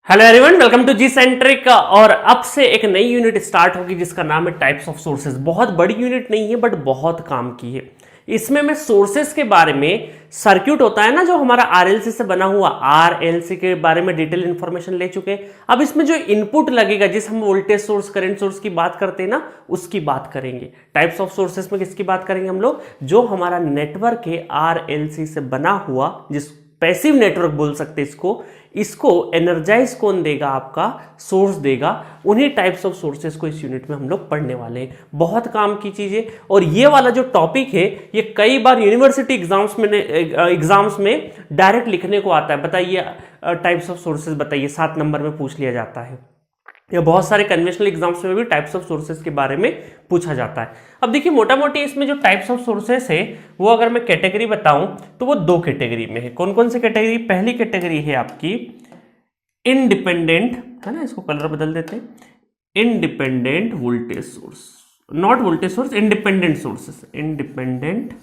Hello everyone, welcome to G centric. और अब से एक नई यूनिट स्टार्ट होगी जिसका नाम है टाइप्स ऑफ सोर्सेज। बहुत बड़ी यूनिट नहीं है बट बहुत काम की है। इसमें मैं सोर्सेज के बारे में, सर्किट होता है ना जो हमारा आरएलसी से बना हुआ, आरएलसी के बारे में डिटेल इंफॉर्मेशन ले चुके हैं। अब इसमें जो इनपुट लगेगा, जिस हम वोल्टेज सोर्स, करंट सोर्स की बात करते हैं ना, उसकी बात करेंगे। टाइप्स ऑफ सोर्सेज में किसकी बात करेंगे हम लोग? जो हमारा नेटवर्क है आरएलसी से बना हुआ, जिस पैसिव नेटवर्क बोल सकते इसको एनर्जाइज कौन देगा? आपका सोर्स देगा। उन्हीं टाइप्स ऑफ सोर्सेस को इस यूनिट में हम लोग पढ़ने वाले हैं। बहुत काम की चीजें। और ये वाला जो टॉपिक है ये कई बार यूनिवर्सिटी एग्जाम्स में डायरेक्ट लिखने को आता है। बताइए टाइप्स ऑफ सोर्सेस बताइए, 7 नंबर में पूछ लिया जाता है। या बहुत सारे कन्वेंशनल एग्जाम्स में भी टाइप्स ऑफ सोर्सेस के बारे में पूछा जाता है। अब देखिए मोटा मोटी इसमें जो टाइप्स ऑफ सोर्सेस है वो अगर मैं कैटेगरी बताऊं तो वो 2 कैटेगरी में है। कौन कौन सी कैटेगरी? पहली कैटेगरी है आपकी इंडिपेंडेंट, है ना, इसको कलर बदल देते हैं, independent voltage source, not voltage source, independent sources. Independent,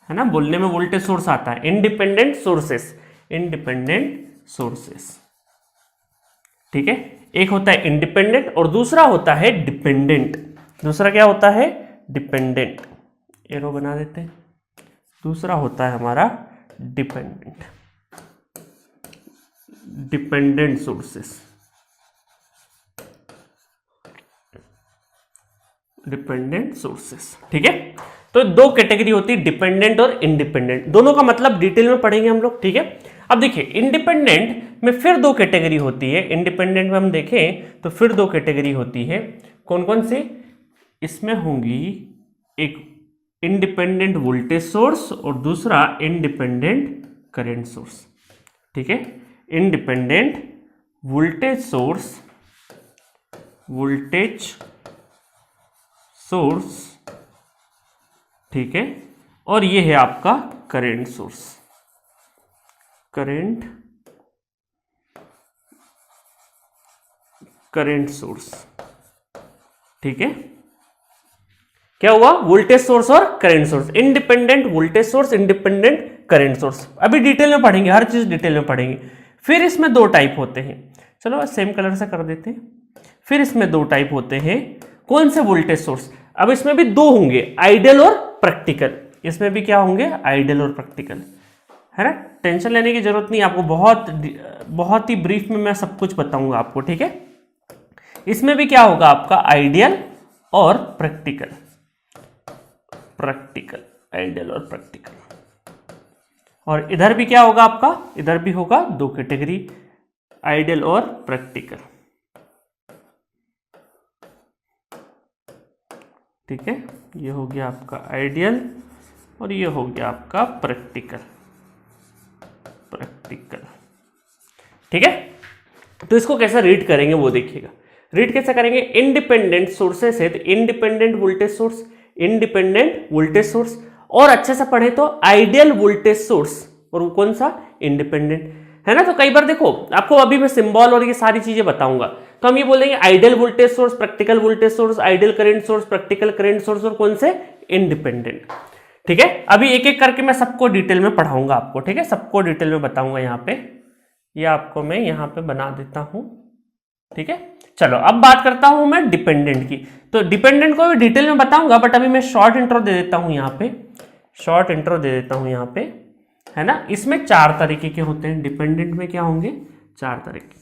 है ना, बोलने में वोल्टेज सोर्स आता है। इंडिपेंडेंट सोर्सेस, इंडिपेंडेंट सोर्सेस, ठीक है। एक होता है इंडिपेंडेंट और दूसरा होता है डिपेंडेंट। दूसरा क्या होता है? डिपेंडेंट, एरो बना देते हैं। दूसरा होता है हमारा dependent, dependent sources, dependent sources, ठीक है। तो 2 कैटेगरी होती है, डिपेंडेंट और इंडिपेंडेंट। दोनों का मतलब डिटेल में पढ़ेंगे हम लोग, ठीक है। अब देखिए इंडिपेंडेंट में फिर 2 कैटेगरी होती है। इंडिपेंडेंट में हम देखें तो फिर 2 कैटेगरी होती है। कौन कौन से? इसमें होंगी एक इंडिपेंडेंट वोल्टेज सोर्स और दूसरा इंडिपेंडेंट करंट सोर्स, ठीक है। Independent voltage source, voltage source, ठीक है। और ये है आपका करंट सोर्स, करंट सोर्स, ठीक है। क्या हुआ? वोल्टेज सोर्स और current source. Independent voltage source, independent current source. अभी डिटेल में पढ़ेंगे, हर चीज डिटेल में पढ़ेंगे। फिर इसमें 2 टाइप होते हैं। चलो सेम कलर से कर देते हैं। फिर इसमें 2 टाइप होते हैं। कौन से? Voltage source. अब इसमें भी 2 होंगे, आइडियल और प्रैक्टिकल। इसमें भी क्या होंगे? आइडियल और प्रैक्टिकल, है ना। टेंशन लेने की जरूरत नहीं, आपको बहुत ही ब्रीफ में मैं सब कुछ बताऊंगा आपको, ठीक है। इसमें भी क्या होगा? आपका आइडियल और प्रैक्टिकल, प्रैक्टिकल, आइडियल और प्रैक्टिकल। और इधर भी क्या होगा आपका? इधर भी होगा 2 कैटेगरी, आइडियल और प्रैक्टिकल, ठीक है। ये हो गया आपका आइडियल और ये हो गया आपका प्रैक्टिकल, प्रैक्टिकल, ठीक है। तो इसको कैसे रीड करेंगे वो देखिएगा। रीड कैसे करेंगे? इंडिपेंडेंट सोर्सेस है तो independent voltage source, independent voltage source, और अच्छे से पढ़े तो आइडियल वोल्टेज सोर्स, और वो कौन सा? इंडिपेंडेंट, है ना। तो कई बार देखो आपको अभी मैं सिंबल और ये सारी चीजें बताऊंगा तो हम ये बोलेंगे ideal voltage source, practical voltage source, ideal current source, practical current source, और कौन से? इंडिपेंडेंट, ठीक है। अभी एक एक करके मैं सबको डिटेल में पढ़ाऊंगा आपको, ठीक है। सबको डिटेल में बताऊंगा। यहाँ पे ये आपको मैं यहाँ पे बना देता हूं, ठीक है। चलो अब बात करता हूं मैं डिपेंडेंट की। तो डिपेंडेंट को भी डिटेल में बताऊंगा बट अभी मैं शॉर्ट इंट्रो दे देता हूं यहाँ पे, शॉर्ट इंट्रो दे देता हूं यहाँ पे, है ना। इसमें 4 तरीके के होते हैं। डिपेंडेंट में क्या होंगे? 4 तरीके।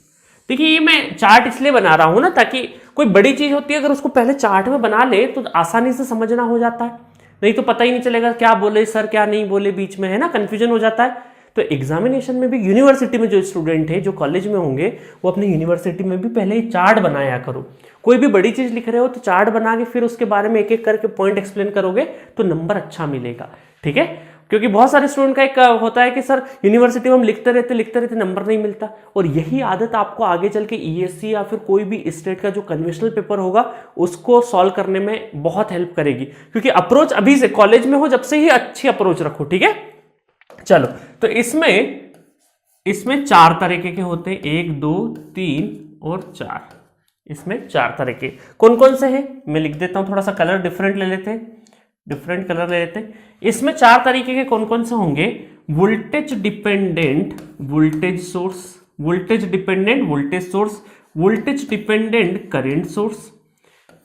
देखिए ये मैं चार्ट इसलिए बना रहा हूं ना ताकि कोई बड़ी चीज होती है अगर उसको पहले चार्ट में बना ले तो आसानी से समझना हो जाता है, नहीं तो पता ही नहीं चलेगा क्या बोले सर क्या नहीं बोले, बीच में, है ना, कंफ्यूजन हो जाता है। तो एग्जामिनेशन में भी, यूनिवर्सिटी में जो स्टूडेंट है, जो कॉलेज में होंगे, वो अपनी यूनिवर्सिटी में भी पहले ही चार्ट बनाया करो। कोई भी बड़ी चीज लिख रहे हो तो चार्ट बना के फिर उसके बारे में एक एक करके पॉइंट एक्सप्लेन करोगे तो नंबर अच्छा मिलेगा, ठीक है। क्योंकि बहुत सारे स्टूडेंट का एक होता है कि सर यूनिवर्सिटी में हम लिखते रहते नंबर नहीं मिलता, और यही आदत आपको आगे चल के ईएससी या फिर कोई भी स्टेट का जो कन्वेंशनल पेपर होगा उसको सॉल्व करने में बहुत हेल्प करेगी। क्योंकि अप्रोच अभी से कॉलेज में हो जब से ही अच्छी अप्रोच रखो, ठीक है। चलो तो इसमें 4 तरीके के होते हैं, 1 2 3 और 4। इसमें 4 तरीके कौन कौन से हैं मैं लिख देता हूं। थोड़ा सा कलर डिफरेंट ले लेते हैं, डिफरेंट कलर ले लेते हैं। इसमें 4 तरीके के कौन कौन से होंगे? Voltage dependent voltage source, voltage dependent voltage source, voltage dependent current source,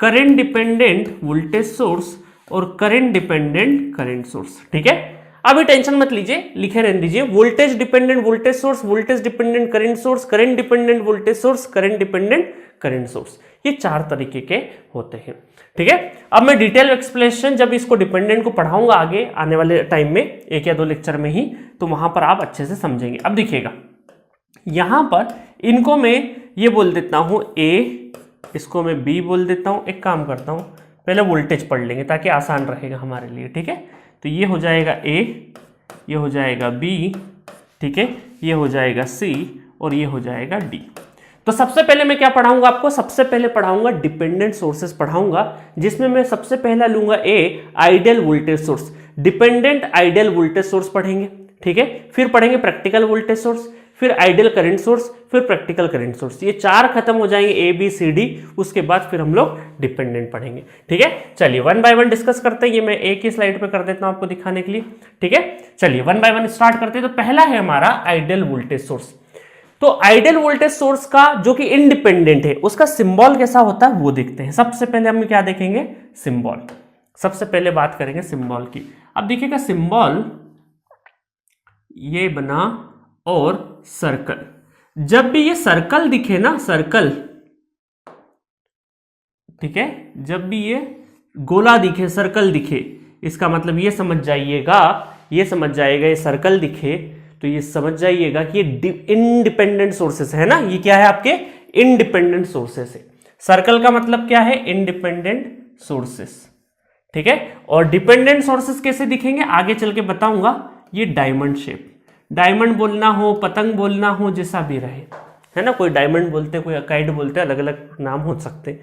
current dependent voltage source और करंट डिपेंडेंट करंट सोर्स। ठीक है, अभी टेंशन मत लीजिए, लिखे रहने दीजिए, voltage dependent voltage source, voltage dependent current source, current dependent voltage source, current dependent current source, ये 4 तरीके के होते हैं। ठीक है, अब मैं डिटेल एक्सप्लेनेशन जब इसको डिपेंडेंट को पढ़ाऊंगा आगे आने वाले टाइम में 1 या 2 लेक्चर में ही, तो वहां पर आप अच्छे से समझेंगे। अब देखिएगा, यहां पर इनको मैं ये बोल देता हूं ए, इसको मैं बी बोल देता हूं। एक काम करता हूं, पहले वोल्टेज पढ़ लेंगे ताकि आसान रहेगा हमारे लिए। ठीक है, तो ये हो जाएगा ए, ये हो जाएगा बी, ठीक है, ये हो जाएगा सी और ये हो जाएगा डी। तो सबसे पहले मैं क्या पढ़ाऊंगा आपको, सबसे पहले पढ़ाऊंगा डिपेंडेंट सोर्सेस पढ़ाऊंगा, जिसमें मैं सबसे पहला लूंगा a ideal voltage source, dependent ideal voltage source पढ़ेंगे। ठीक है, फिर पढ़ेंगे प्रैक्टिकल वोल्टेज सोर्स, फिर आइडियल करंट सोर्स, फिर प्रैक्टिकल करंट सोर्स। ये 4 खत्म हो जाएंगे, ए बी सी डी, उसके बाद फिर हम लोग डिपेंडेंट पढ़ेंगे। ठीक है, चलिए 1 बाय 1 डिस्कस करते हैं। ये मैं एक ही स्लाइड पे कर देता हूं आपको दिखाने के लिए। ठीक है, चलिए 1 बाय 1 स्टार्ट करते हैं। तो पहला है हमारा आइडियल वोल्टेज सोर्स। तो आइडियल वोल्टेज सोर्स का जो कि इंडिपेंडेंट है, उसका सिंबल कैसा होता है वो देखते हैं। सबसे पहले हम क्या देखेंगे, सिंबल। सबसे पहले बात करेंगे सिंबल की। अब देखिएगा, सिंबल ये बना और सर्कल, जब भी ये सर्कल दिखे ना, सर्कल, ठीक है, जब भी ये गोला दिखे, सर्कल दिखे, इसका मतलब ये समझ जाइएगा, ये समझ जाएगा, ये सर्कल दिखे तो ये समझ जाइएगा कि ये इंडिपेंडेंट सोर्सेस है ना। ये क्या है, आपके इंडिपेंडेंट सोर्सेस है। सर्कल का मतलब क्या है, इंडिपेंडेंट सोर्सेस। ठीक है, और डिपेंडेंट सोर्सेस कैसे दिखेंगे आगे चल के बताऊंगा। ये डायमंड शेप, डायमंड बोलना हो, पतंग बोलना हो, जैसा भी रहे, है ना, कोई डायमंड बोलते, कोई काइट बोलते, अलग अलग नाम हो सकते।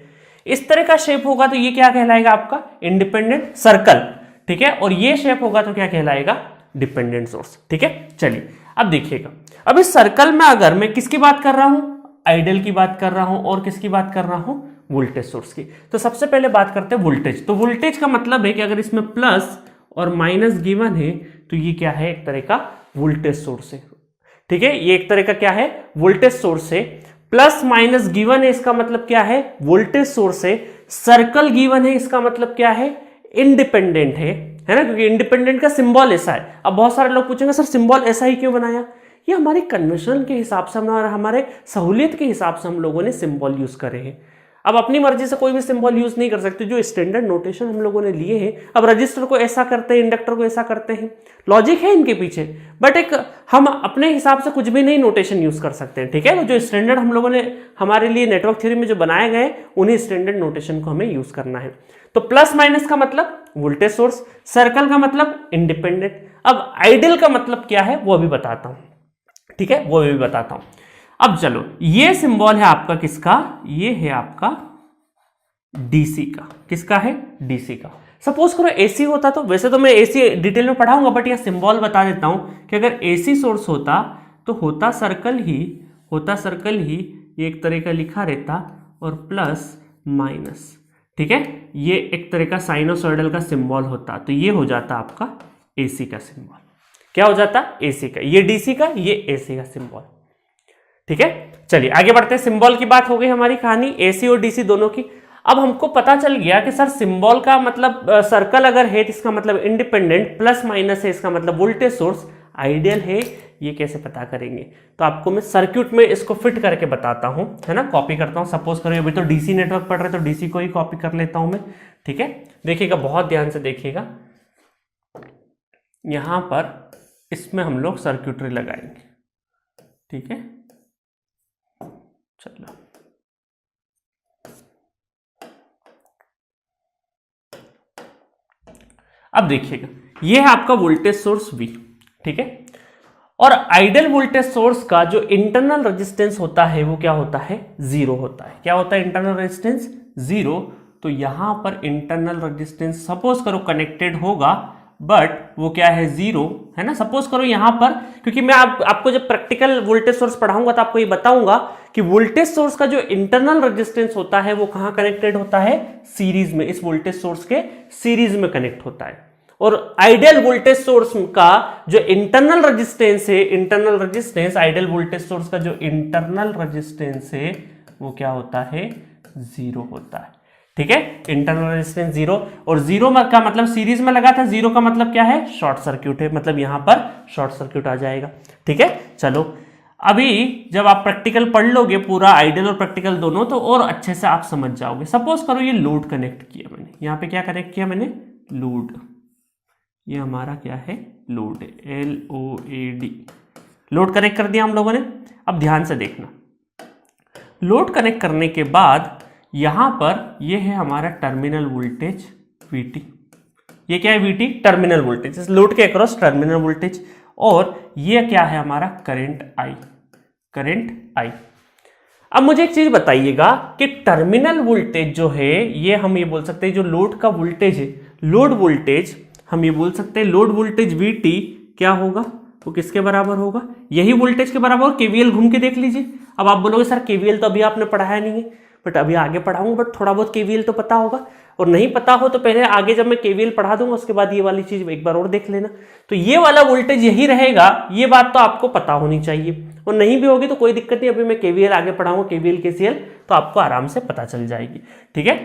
इस तरह का शेप होगा तो ये क्या कहलाएगा, आपका इंडिपेंडेंट सर्कल। ठीक है, और ये शेप होगा तो क्या कहलाएगा, डिपेंडेंट सोर्स। ठीक है, चलिए अब देखिएगा, अब इस सर्कल में अगर मैं किसकी बात कर रहा हूं, आइडियल की बात कर रहा हूं, और किसकी बात कर रहा हूं, वोल्टेज सोर्स की। तो सबसे पहले बात करते हैं वोल्टेज। तो वोल्टेज का मतलब है कि अगर इसमें प्लस और माइनस गिवन है तो ये क्या है, एक तरह का वोल्टेज सोर्स है। ठीक है, ये एक तरह का क्या है, वोल्टेज सोर्स है। प्लस माइनस गिवन है, इसका मतलब क्या है, वोल्टेज सोर्स है। सर्कल गिवन है, इसका मतलब क्या है, इंडिपेंडेंट है ना, क्योंकि इंडिपेंडेंट का सिंबल ऐसा है। अब बहुत सारे लोग पूछेंगे सर सिंबल ऐसा ही क्यों बनाया, ये हमारी कन्वेंशन के हिसाब से, हमारे सहूलियत के हिसाब से हम लोगों ने सिंबल यूज करे हैं। अब अपनी मर्जी से कोई भी सिंबल यूज नहीं कर सकते, जो स्टैंडर्ड नोटेशन हम लोगों ने लिए हैं। अब रजिस्टर को ऐसा करते हैं, इंडक्टर को ऐसा करते हैं, लॉजिक है इनके पीछे, बट एक हम अपने हिसाब से कुछ भी नहीं नोटेशन यूज कर सकते हैं। ठीक है, तो जो स्टैंडर्ड हम लोगों ने हमारे लिए नेटवर्क थ्योरी में जो बनाए गए, उन्हीं स्टैंडर्ड नोटेशन को हमें यूज करना है। तो प्लस माइनस का मतलब वोल्टेज सोर्स, सर्कल का मतलब इंडिपेंडेंट। अब आइडियल का मतलब क्या है वो भी बताता हूं। ठीक है, वो भी बताता हूं। अब चलो, ये सिंबल है आपका किसका, ये है आपका डीसी का। किसका है, डीसी का। सपोज करो एसी होता तो, वैसे तो मैं एसी डिटेल में पढ़ाऊंगा, बट यहां सिंबल बता देता हूं कि अगर एसी सोर्स होता तो होता सर्कल ही, ये एक तरह का लिखा रहता और प्लस माइनस। ठीक है, ये एक तरह का साइनोसॉइडल का सिंबल होता, तो ये हो जाता आपका एसी का सिंबल। क्या हो जाता, एसी का। ये डीसी का, ये एसी का सिंबल। ठीक है, चलिए आगे बढ़ते हैं। सिंबल की बात हो गई हमारी, कहानी एसी और डीसी दोनों की। अब हमको पता चल गया कि सर सिंबल का मतलब सर्कल अगर है तो इसका मतलब इंडिपेंडेंट, प्लस माइनस है इसका मतलब वोल्टेज सोर्स, आइडियल है। ये कैसे पता करेंगे, तो आपको मैं सर्किट में इसको फिट करके बताता हूं, है ना, कॉपी करता हूं। सपोज करो अभी तो डीसी नेटवर्क पढ़ रहे तो डीसी को ही कॉपी कर लेता हूं मैं। ठीक है, देखिएगा, बहुत ध्यान से देखिएगा, यहां पर इसमें हम लोग सर्किटरी लगाएंगे। ठीक है, चलो अब देखिएगा, ये है आपका वोल्टेज सोर्स V। ठीक है, और आइडियल वोल्टेज सोर्स का जो इंटरनल रेजिस्टेंस होता है वो क्या होता है, 0 होता है। क्या होता है इंटरनल रेजिस्टेंस, 0। तो यहां पर इंटरनल रेजिस्टेंस सपोज करो कनेक्टेड होगा, बट वो क्या है, 0 है ना। सपोज करो यहां पर, क्योंकि मैं आपको जब प्रैक्टिकल वोल्टेज सोर्स पढ़ाऊंगा तो आपको ये बताऊंगा कि वोल्टेज सोर्स का जो इंटरनल रेजिस्टेंस होता है वो कहां कनेक्टेड होता है, सीरीज में। इस वोल्टेज सोर्स के सीरीज में कनेक्ट होता है। और आइडियल वोल्टेज सोर्स का जो इंटरनल रेजिस्टेंस है, internal resistance ideal voltage source का जो इंटरनल रेजिस्टेंस है वो क्या होता है, जीरो होता है। ठीक है, इंटरनल रेजिस्टेंस जीरो, और जीरो का मतलब सीरीज में लगा था, जीरो का मतलब क्या है, शॉर्ट सर्क्यूट है, मतलब यहां पर शॉर्ट सर्क्यूट आ जाएगा। ठीक है, चलो अभी जब आप प्रैक्टिकल पढ़ लोगे पूरा आइडियल और प्रैक्टिकल दोनों, तो और अच्छे से आप समझ जाओगे। सपोज करो ये लोड कनेक्ट किया मैंने, यहां पे क्या कनेक्ट किया मैंने, लोड, ये हमारा क्या है, लोड, LOAD, लोड कनेक्ट कर दिया हम लोगों ने। अब ध्यान से देखना, लोड कनेक्ट करने के बाद यहां पर ये है हमारा टर्मिनल वोल्टेज VT, ये क्या है VT, टर्मिनल वोल्टेज, इस लोड के अक्रॉस टर्मिनल वोल्टेज, और ये क्या है हमारा करंट I, करंट I। अब मुझे एक चीज बताइएगा कि टर्मिनल वोल्टेज जो है, ये हम ये बोल सकते हैं जो लोड का वोल्टेज है, लोड वोल्टेज हम ये बोल सकते हैं, लोड वोल्टेज VT क्या होगा, वो किसके बराबर होगा, यही वोल्टेज के बराबर। और केवीएल घूम के देख लीजिए। अब आप बोलोगे सर केवीएल तो अभी आपने पढ़ाया नहीं है, बट अभी आगे पढ़ाऊंगा, बट थोड़ा बहुत केवीएल तो पता होगा, और नहीं पता हो तो पहले आगे जब मैं केवीएल पढ़ा दूंगा उसके बाद ये वाली चीज एक बार और देख लेना। तो ये वाला वोल्टेज यही रहेगा, ये बात तो आपको पता होनी चाहिए, और नहीं भी होगी तो कोई दिक्कत नहीं, अभी मैं केवीएल आगे पढ़ाऊंगा, केवीएल केसीएल, तो आपको आराम से पता चल जाएगी। ठीक है,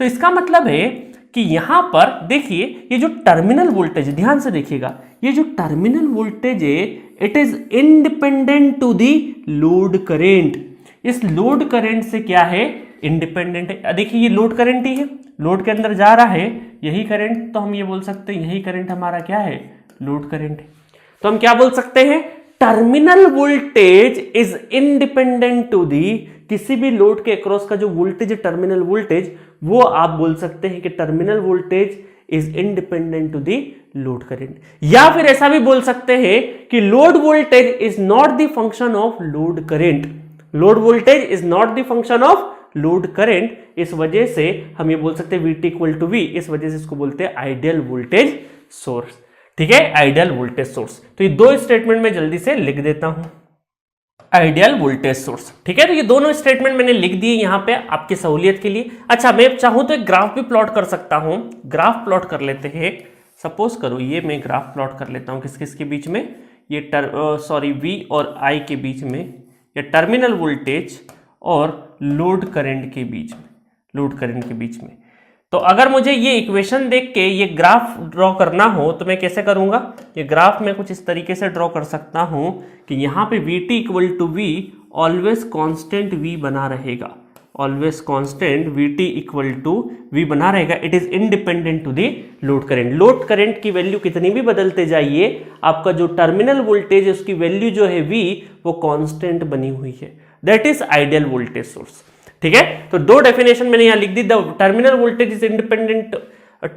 तो इसका मतलब है कि यहां पर देखिए ये जो टर्मिनल वोल्टेज, ध्यान से देखिएगा, ये जो टर्मिनल वोल्टेज है it is independent to the load current, इस लोड करंट से क्या है, इंडिपेंडेंट है। देखिए ये लोड करंट ही है, लोड के अंदर जा रहा है यही करंट, तो हम ये बोल सकते हैं यही करंट हमारा क्या है, लोड करंट है। तो हम क्या बोल सकते हैं, terminal voltage is independent to the, किसी भी लोड के अक्रॉस का जो वोल्टेज है टर्मिनल वोल्टेज, वो आप बोल सकते हैं कि terminal voltage is independent to the load current. या फिर ऐसा भी बोल सकते हैं कि load voltage is not the function of load current, load voltage is not the function of load current. इस वजह से हम ये बोल सकते हैं VT इक्वल टू V, इस वजह से इसको बोलते हैं आइडियल वोल्टेज सोर्स। ठीक है, आइडियल वोल्टेज सोर्स। तो ये दो स्टेटमेंट में जल्दी से लिख देता हूं, आइडियल वोल्टेज सोर्स। ठीक है, तो ये दोनों स्टेटमेंट मैंने लिख दिए यहां पे आपकी सहूलियत के लिए। अच्छा, मैं चाहूं तो एक ग्राफ भी प्लॉट कर सकता हूं, ग्राफ प्लॉट कर लेते हैं। सपोज करो ये मैं ग्राफ प्लॉट कर लेता हूं, किस किस के बीच में, ये V और I के बीच में, या टर्मिनल वोल्टेज और लोड करंट के बीच में, लोड करंट के बीच में। तो अगर मुझे ये इक्वेशन देख के ये ग्राफ ड्रॉ करना हो तो मैं कैसे करूंगा, ये ग्राफ मैं कुछ इस तरीके से ड्रॉ कर सकता हूं कि यहां पे VT equal to V always constant V बना रहेगा, always constant VT equal to V बना रहेगा। It is independent to the load current, load current की वैल्यू कितनी भी बदलते जाइए, आपका जो टर्मिनल वोल्टेज है उसकी वैल्यू जो है V वो कांस्टेंट बनी हुई है, that is ideal voltage source. ठीक है, तो दो डेफिनेशन मैंने यहां लिख दी, the terminal voltage is independent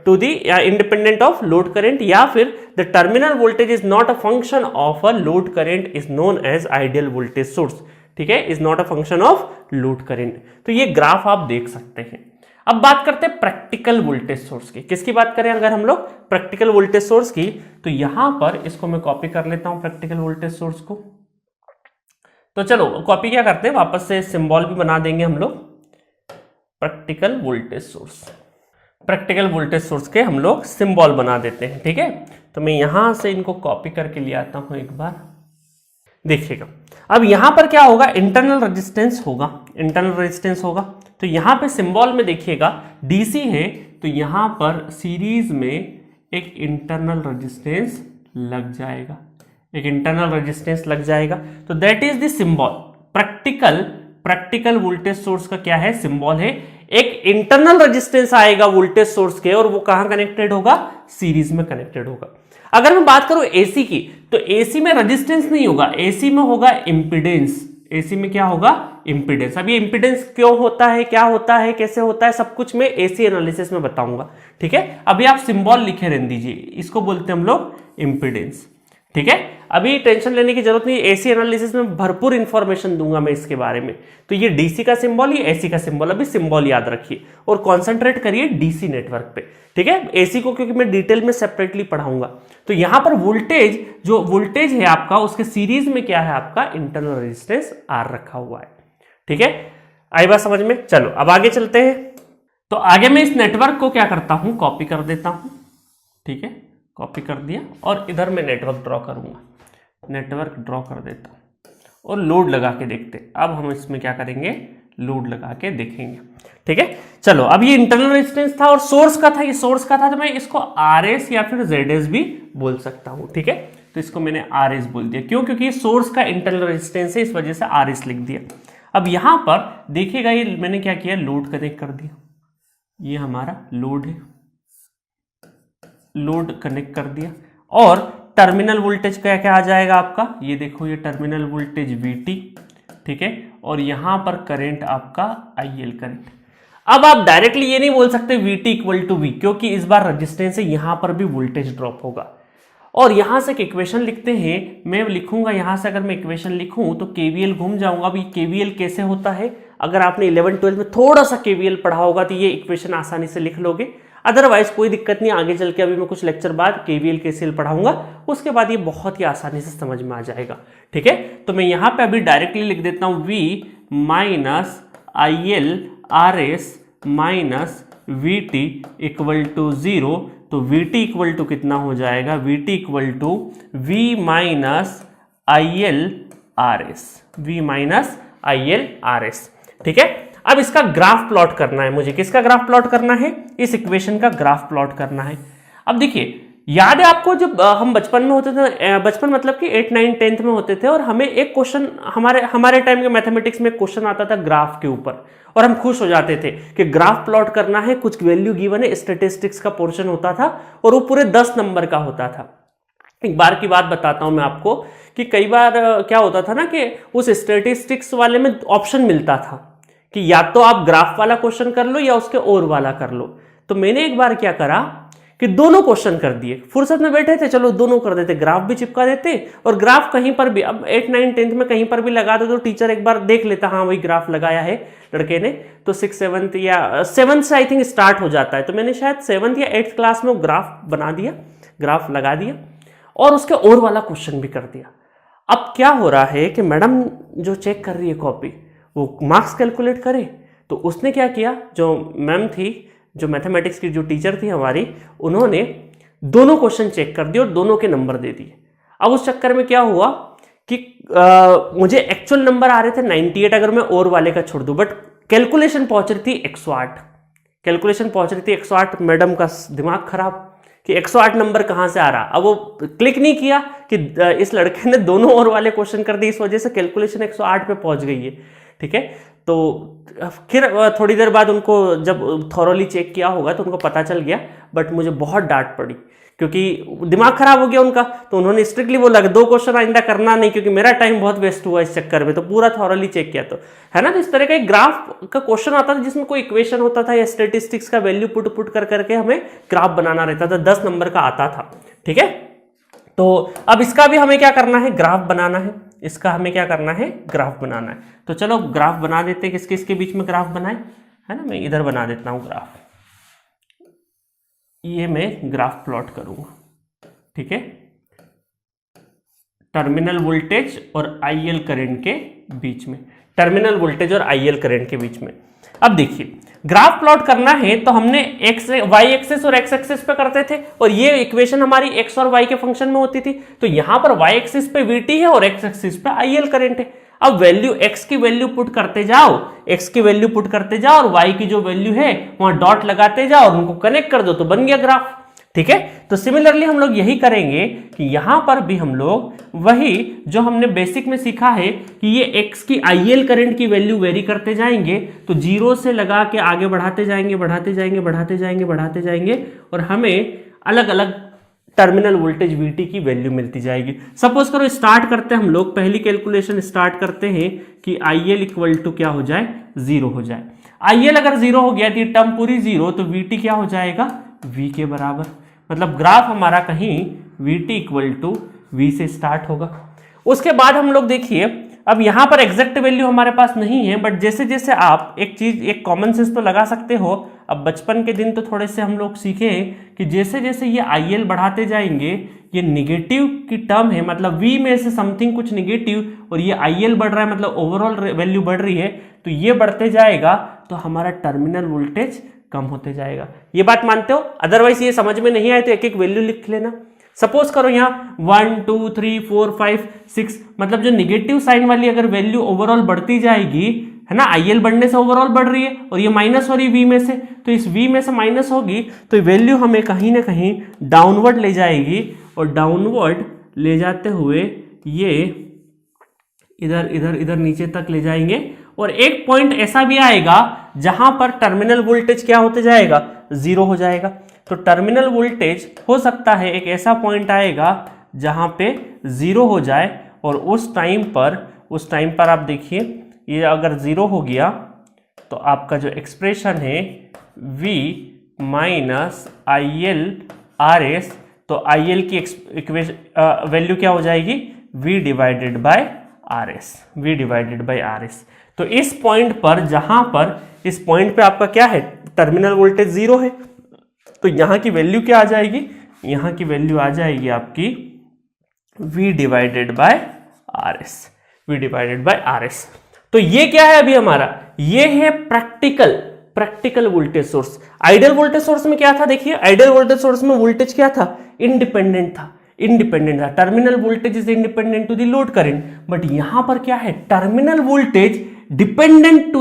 to the, या इंडिपेंडेंट ऑफ लोड करंट, या फिर the terminal voltage is not a function of a load current is known as ideal voltage source. ठीक है, is not a function of load current. तो ये graph आप देख सकते हैं। अब बात करते हैं प्रैक्टिकल वोल्टेज सोर्स की। किसकी बात करें अगर हम लोग, प्रैक्टिकल वोल्टेज सोर्स की, तो यहां पर इसको मैं कॉपी कर लेता हूं प्रैक्टिकल वोल्टेज सोर्स को। तो चलो कॉपी क्या करते हैं, वापस से सिंबल भी बना देंगे हम लोग, practical voltage source, practical voltage source के हम लोग सिंबल बना देते हैं। ठीक है, तो मैं यहां से इनको कॉपी करके ले आता हूं एक बार, देखिएगा। अब यहां पर क्या होगा, इंटरनल रेजिस्टेंस होगा, इंटरनल रेजिस्टेंस होगा। तो यहां पे सिंबल में देखिएगा DC है, तो यहां पर सीरीज में एक इंटरनल रेजिस्टेंस लग जाएगा, एक इंटरनल रेजिस्टेंस लग जाएगा। तो that is the symbol, practical voltage source का क्या है, सिंबल है। एक इंटरनल रेजिस्टेंस आएगा वोल्टेज सोर्स के, और वो कहां कनेक्टेड होगा, सीरीज में कनेक्टेड होगा। अगर मैं बात करूं AC की, तो AC में रेजिस्टेंस नहीं होगा, AC में होगा इंपीडेंस, AC में क्या होगा, इंपीडेंस। अब ये इंपीडेंस क्यों होता है, क्या होता है, कैसे होता है, सब कुछ मैं AC एनालिसिस में बताऊंगा। ठीक है, अभी आप सिंबल लिखे रहने दीजिए, इसको बोलते हैं हम लोग इंपीडेंस। ठीक है, अभी टेंशन लेने की जरूरत नहीं, AC एनालिसिस में भरपूर इंफॉर्मेशन दूंगा मैं इसके बारे में। तो ये DC का सिंबल, ये AC का सिंबल, अभी सिंबल याद रखिए और कंसंट्रेट करिए DC नेटवर्क पे। ठीक है, AC को क्योंकि मैं डिटेल में सेपरेटली पढ़ाऊंगा। तो यहां पर वोल्टेज, जो वोल्टेज है आपका, उसके सीरीज में क्या है, आपका इंटरनल रेजिस्टेंस R रखा हुआ है। ठीक है, आई बात समझ में। चलो अब आगे चलते हैं। तो आगे मैं इस नेटवर्क को क्या करता हूं, कॉपी कर देता हूं। ठीक है, कॉपी कर दिया और इधर मैं नेटवर्क ड्रॉ करूंगा, नेटवर्क ड्रॉ कर देता हूँ और लोड लगा के देखते हैं। अब हम इसमें क्या करेंगे, लोड लगा के देखेंगे। ठीक है, चलो अब ये इंटरनल रेजिस्टेंस था और सोर्स का था, ये सोर्स का था तो मैं इसको RS या फिर ZS भी बोल सकता हूँ। ठीक है, तो इसको मैंने RS बोल दिया, क्यों, क्योंकि ये सोर्स का इंटरनल रेजिस्टेंस है, इस वजह से RS लिख दिया। अब यहां पर देखिएगा, ये मैंने क्या किया, लोड कनेक्ट कर दिया, ये हमारा लोड है, लोड कनेक्ट कर दिया और टर्मिनल वोल्टेज क्या क्या आ जाएगा आपका, ये देखो ये टर्मिनल वोल्टेज VT, ठीक है, और यहां पर करंट आपका IL करंट। अब आप डायरेक्टली ये नहीं बोल सकते VT इक्वल टू V, क्योंकि इस बार रेजिस्टेंस है, यहां पर भी वोल्टेज ड्रॉप होगा। और यहां से एक इक्वेशन लिखते हैं, मैं लिखूंगा यहां से, अगर मैं इक्वेशन लिखूं तो KVL घूम जाऊंगा। अभी KVL कैसे होता है, अगर आपने 11-12 में थोड़ा सा KVL पढ़ा होगा तो ये इक्वेशन आसानी से लिख लोगे, अदरवाइज कोई दिक्कत नहीं, आगे चल के अभी मैं कुछ लेक्चर बाद KVL KCL पढ़ाऊंगा, उसके बाद ये बहुत ही आसानी से समझ में आ जाएगा। ठीक है, तो मैं यहां पे अभी डायरेक्टली लिख देता हूं V minus IL RS minus VT equal to 0, तो VT इक्वल टू कितना हो जाएगा, VT equal to V minus IL RS, V minus IL RS। ठीक है, अब इसका ग्राफ प्लॉट करना है मुझे, किसका ग्राफ प्लॉट करना है, इस इक्वेशन का ग्राफ प्लॉट करना है। अब देखिए, याद है आपको जब हम बचपन में होते थे, बचपन मतलब कि 8, 9, 10th में होते थे, और हमें एक क्वेश्चन, हमारे टाइम के मैथमेटिक्स में क्वेश्चन आता था ग्राफ के ऊपर, और हम खुश हो जाते थे कि ग्राफ प्लॉट करना है, कुछ वैल्यू गिवन है, स्टैटिस्टिक्स का पोर्शन होता था और वो पूरे 10 नंबर का होता था। एक बार की बात बताता हूं मैं आपको कि कई बार क्या होता था ना कि उस स्टैटिस्टिक्स वाले में ऑप्शन मिलता था कि या तो आप ग्राफ वाला क्वेश्चन कर लो या उसके और वाला कर लो। तो मैंने एक बार क्या करा कि दोनों क्वेश्चन कर दिए, फुर्सत में बैठे थे, चलो दोनों कर देते, ग्राफ भी चिपका देते और ग्राफ कहीं पर भी, अब 8, 9, 10th में कहीं पर भी लगा दो तो टीचर एक बार देख लेता, हाँ वही ग्राफ लगाया है लड़के ने, तो 6th 7th या 7th से आई थिंक स्टार्ट हो जाता है, तो मैंने शायद 7th या 8th क्लास में वो ग्राफ बना दिया, ग्राफ लगा दिया और उसके और वाला क्वेश्चन भी कर दिया। अब क्या हो रहा है कि मैडम जो चेक कर रही है कॉपी, वो मार्क्स कैलकुलेट करे, तो उसने क्या किया, जो मैम थी, जो मैथमेटिक्स की जो टीचर थी हमारी, उन्होंने दोनों क्वेश्चन चेक कर दिए और दोनों के नंबर दे दिए। अब उस चक्कर में क्या हुआ कि मुझे एक्चुअल नंबर आ रहे थे 98 अगर मैं और वाले का छोड़ दूं, बट कैलकुलेशन पहुंच रही थी 108, कैलकुलेशन पहुंच रही थी 108। मैडम का दिमाग खराब कि 108 नंबर कहां से आ रहा। अब वो क्लिक नहीं किया कि इस लड़के ने दोनों और वाले क्वेश्चन कर दिए, इस वजह से कैलकुलेशन 108 पे पहुंच गई है। ठीक है, तो फिर थोड़ी देर बाद उनको जब थॉरोली चेक किया होगा तो उनको पता चल गया, बट मुझे बहुत डांट पड़ी क्योंकि दिमाग खराब हो गया उनका, तो उन्होंने स्ट्रिक्टली बोला कि 2 क्वेश्चन आइंदा करना नहीं, क्योंकि मेरा टाइम बहुत वेस्ट हुआ इस चक्कर में, तो पूरा थॉरोली चेक किया। तो है ना, तो इस तरह का एक ग्राफ का क्वेश्चन आता था जिसमें कोई इक्वेशन होता था या स्टेटिस्टिक्स का वैल्यू पुट कर करके हमें ग्राफ बनाना रहता था, 10 नंबर का आता था। ठीक है, तो अब इसका भी हमें क्या करना है, ग्राफ बनाना है, इसका हमें क्या करना है, ग्राफ बनाना है। तो चलो ग्राफ बना देते हैं, किसके इसके बीच में ग्राफ बनाए, है ना, मैं इधर बना देता हूं ग्राफ, ये मैं ग्राफ प्लॉट करूंगा। ठीक है, टर्मिनल वोल्टेज और IL करंट के बीच में, टर्मिनल वोल्टेज और IL करंट के बीच में। अब देखिए, ग्राफ प्लॉट करना है तो हमने y एक्सिस और x एक्सिस पे करते थे, और ये इक्वेशन हमारी x और y के फंक्शन में होती थी, तो यहां पर y एक्सिस पे VT है और x एक्सिस पे IL करंट है। अब वैल्यू x की वैल्यू पुट करते जाओ, x की वैल्यू पुट करते जाओ और y की जो वैल्यू है वहां डॉट लगाते जाओ और उनको कनेक्ट कर दो, तो बन गया ग्राफ। ठीक है, तो सिमिलरली हम लोग यही करेंगे कि यहां पर भी हम लोग वही जो हमने बेसिक में सीखा है कि ये x की IL करंट की वैल्यू वेरी करते जाएंगे, तो 0 से लगा के आगे बढ़ाते जाएंगे, बढ़ाते जाएंगे, बढ़ाते जाएंगे, बढ़ाते जाएंगे, और हमें अलग अलग टर्मिनल वोल्टेज VT की वैल्यू मिलती जाएगी। सपोज करो स्टार्ट करते हैं हम लोग, पहली कैलकुलेशन स्टार्ट करते हैं कि IL इक्वल टू क्या हो जाए, 0 हो जाए। IL अगर 0 हो गया तो ये टर्म पूरी 0, तो VT क्या हो जाएगा, V के बराबर, मतलब ग्राफ हमारा कहीं VT इक्वल टू V से स्टार्ट होगा। उसके बाद हम लोग देखिए, अब यहां पर एग्जैक्ट वैल्यू हमारे पास नहीं है, बट जैसे जैसे आप एक चीज, एक कॉमन सेंस तो लगा सकते हो। अब बचपन के दिन तो थोड़े से हम लोग सीखे कि जैसे जैसे ये IL बढ़ाते जाएंगे, ये निगेटिव की टर्म है, मतलब V में से समथिंग कुछ निगेटिव, और ये IL बढ़ रहा है, मतलब ओवरऑल वैल्यू बढ़ रही है, तो ये बढ़ते जाएगा, तो हमारा टर्मिनल वोल्टेज कम होते जाएगा। ये बात मानते हो? अदरवाइज ये समझ में नहीं आए तो एक एक वैल्यू लिख लेना। सपोज करो यहाँ 1 2 3 4 5 6, मतलब जो निगेटिव साइन वाली अगर वैल्यू ओवरऑल बढ़ती जाएगी, है ना, IL बढ़ने से ओवरऑल बढ़ रही है और ये माइनस हो रही है V में से, तो इस V में से माइनस होगी तो वैल्यू हमें कहीं ना कहीं डाउनवर्ड ले जाएगी, और डाउनवर्ड ले जाते हुए ये इधर इधर इधर नीचे तक ले जाएंगे, और एक पॉइंट ऐसा भी आएगा जहां पर टर्मिनल वोल्टेज क्या होते जाएगा, 0 हो जाएगा। तो टर्मिनल वोल्टेज हो सकता है एक ऐसा पॉइंट आएगा जहां पे 0 हो जाए, और उस टाइम पर आप देखिए ये अगर 0 हो गया तो आपका जो एक्सप्रेशन है V माइनस IL RS, तो IL की वैल्यू क्या हो जाएगी, V डिवाइडेड बाय RS। तो इस पॉइंट पर, जहां पर इस पॉइंट पे आपका क्या है, टर्मिनल वोल्टेज 0 है, तो यहां की वैल्यू क्या आ जाएगी, यहां की वैल्यू आ जाएगी आपकी V डिवाइडेड बाय RS। तो ये क्या है अभी हमारा, ये है practical voltage source. Ideal voltage source में क्या था, देखिए आइडियल वोल्टेज सोर्स में वोल्टेज क्या था, इंडिपेंडेंट था। Terminal voltage is independent to the load current, but यहां पर क्या है, terminal voltage dependent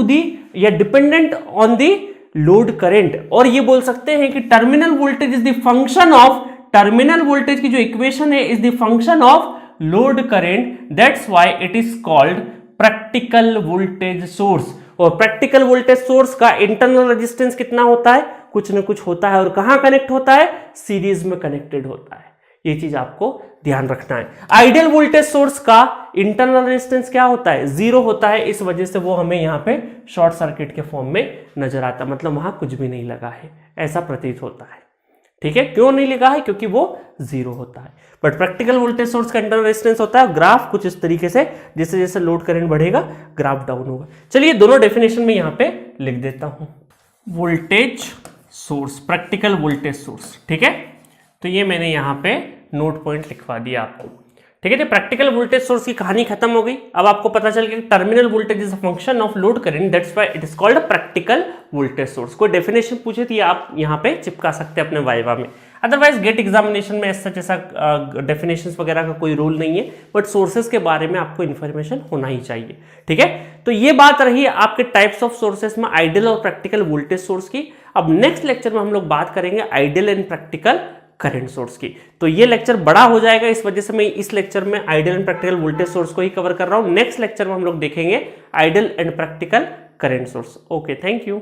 on the load current. और ये बोल सकते हैं कि terminal voltage is the function of, terminal voltage की जो इक्वेशन है is the function of load current, that's why it is called practical voltage source. और प्रैक्टिकल वोल्टेज सोर्स का इंटरनल रेजिस्टेंस कितना होता है, कुछ ना कुछ होता है, और कहां कनेक्ट होता है, सीरीज में कनेक्टेड होता है। ये चीज आपको ध्यान रखना है। आइडियल वोल्टेज सोर्स का इंटरनल रेजिस्टेंस क्या होता है, 0 होता है, इस वजह से वो हमें यहाँ पे शॉर्ट सर्किट के फॉर्म में नजर आता है, मतलब वहां कुछ भी नहीं लगा है, ऐसा प्रतीत होता है। ठीक है, क्यों नहीं लगा है, क्योंकि वो 0 होता है। बट प्रैक्टिकल वोल्टेज सोर्स का इंटरनल रेजिस्टेंस होता है, ग्राफ कुछ इस तरीके से, जैसे जैसे लोड करंट बढ़ेगा ग्राफ डाउन होगा। चलिए दोनों डेफिनेशन में यहाँ पे लिख देता हूं। Voltage source, practical voltage source, ठीक है, तो ये मैंने यहाँ पे नोट पॉइंट लिखवा दिया आपको। ठीक है, तो प्रैक्टिकल वोल्टेज सोर्स की कहानी खत्म हो गई। अब आपको पता चल गया terminal voltage is a function of load current, that's why it is called practical voltage source. कोई डेफिनेशन पूछे तो ये आप यहाँ पे चिपका सकते हैं अपने वाइवा में। अदरवाइज गेट एग्जामिनेशन में ऐसा जैसा डेफिनेशंस वगैरह का कोई रूल नहीं है, बट सोर्सेज के बारे में आपको इन्फॉर्मेशन होना ही चाहिए। ठीक है, तो ये बात रही आपके टाइप्स ऑफ सोर्सेस में आइडियल और प्रैक्टिकल वोल्टेज सोर्स की। अब नेक्स्ट लेक्चर में हम लोग बात करेंगे ideal and practical current source की। तो ये लेक्चर बड़ा हो जाएगा, इस वजह से मैं इस लेक्चर में ideal and practical voltage source को ही कवर कर रहा हूं। नेक्स्ट लेक्चर में हम लोग देखेंगे ideal and practical current source. Okay, thank you.